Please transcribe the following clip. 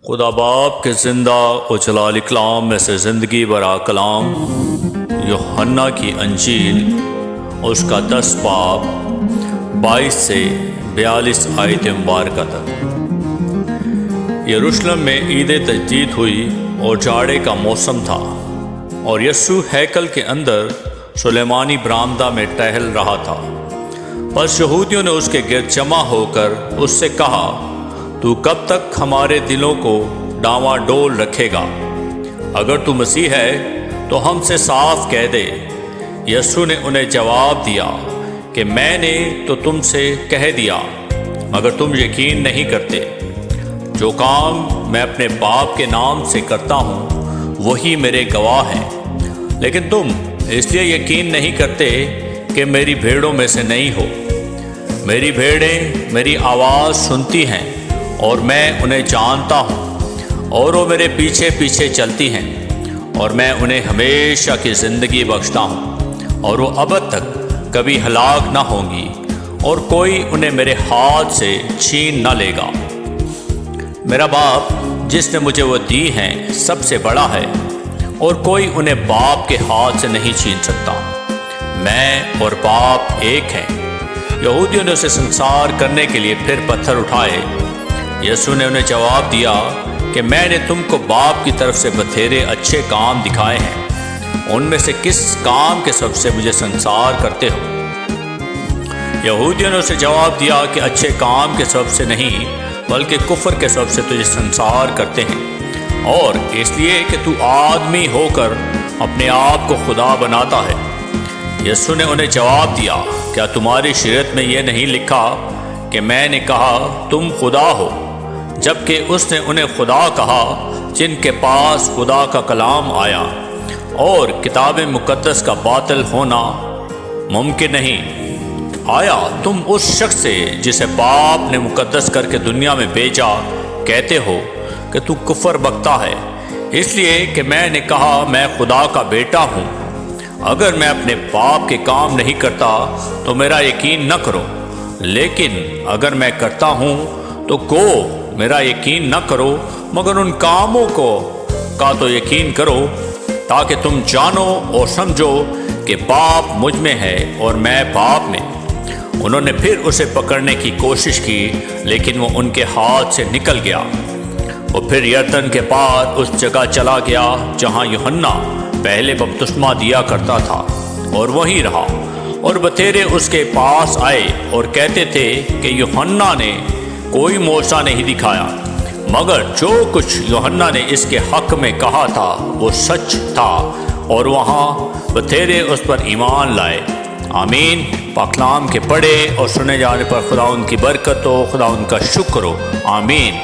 خدا باپ کے زندہ و جلال کلام میں سے زندگی برا کلام یوحنا کی انجیل اس کا 10 باب 22 سے 42 آیت مبارکہ تک۔ یروشلم میں عید تجدید ہوئی اور جاڑے کا موسم تھا، اور یسوع ہیکل کے اندر سلیمانی برآمدہ میں ٹہل رہا تھا۔ پس یہودیوں نے اس کے گرد جمع ہو کر اس سے کہا، تو کب تک ہمارے دلوں کو ڈاواں ڈول رکھے گا؟ اگر تو مسیح ہے تو ہم سے صاف کہہ دے۔ یسوع نے انہیں جواب دیا کہ میں نے تو تم سے کہہ دیا، مگر تم یقین نہیں کرتے۔ جو کام میں اپنے باپ کے نام سے کرتا ہوں وہی میرے گواہ ہیں، لیکن تم اس لیے یقین نہیں کرتے کہ میری بھیڑوں میں سے نہیں ہو۔ میری بھیڑیں میری آواز سنتی ہیں اور میں انہیں جانتا ہوں، اور وہ میرے پیچھے پیچھے چلتی ہیں، اور میں انہیں ہمیشہ کی زندگی بخشتا ہوں، اور وہ ابد تک کبھی ہلاک نہ ہوں گی، اور کوئی انہیں میرے ہاتھ سے چھین نہ لے گا۔ میرا باپ جس نے مجھے وہ دی ہیں سب سے بڑا ہے، اور کوئی انہیں باپ کے ہاتھ سے نہیں چھین سکتا۔ میں اور باپ ایک ہیں۔ یہودیوں نے اسے سنسار کرنے کے لیے پھر پتھر اٹھائے۔ یسوع نے انہیں جواب دیا کہ میں نے تم کو باپ کی طرف سے بتھیرے اچھے کام دکھائے ہیں، ان میں سے کس کام کے سبب سے مجھے سنسار کرتے ہو؟ یہودیوں نے اسے جواب دیا کہ اچھے کام کے سبب سے نہیں، بلکہ کفر کے سبب سے تجھے سنسار کرتے ہیں، اور اس لیے کہ تو آدمی ہو کر اپنے آپ کو خدا بناتا ہے۔ یسوع نے انہیں جواب دیا، کیا تمہاری شریعت میں یہ نہیں لکھا کہ میں نے کہا تم خدا ہو؟ جبکہ اس نے انہیں خدا کہا جن کے پاس خدا کا کلام آیا، اور کتاب مقدس کا باطل ہونا ممکن نہیں۔ آیا تم اس شخص سے جسے باپ نے مقدس کر کے دنیا میں بھیجا کہتے ہو کہ تو کفر بکتا ہے، اس لیے کہ میں نے کہا میں خدا کا بیٹا ہوں؟ اگر میں اپنے باپ کے کام نہیں کرتا تو میرا یقین نہ کرو، لیکن اگر میں کرتا ہوں تو گو میرا یقین نہ کرو، مگر ان کاموں کا تو یقین کرو، تاکہ تم جانو اور سمجھو کہ باپ مجھ میں ہے اور میں باپ میں۔ انہوں نے پھر اسے پکڑنے کی کوشش کی، لیکن وہ ان کے ہاتھ سے نکل گیا۔ وہ پھر یردن کے پار اس جگہ چلا گیا جہاں یوحنا پہلے بپتسمہ دیا کرتا تھا، اور وہیں رہا۔ اور بتھیرے اس کے پاس آئے اور کہتے تھے کہ یوحنا نے کوئی معجزہ نہیں دکھایا، مگر جو کچھ یوحنا نے اس کے حق میں کہا تھا وہ سچ تھا، اور وہاں بتھیرے اس پر ایمان لائے۔ آمین۔ پاکلام کے پڑھے اور سنے جانے پر خدا ان کی برکت ہو، خدا ان کا شکر ہو۔ آمین۔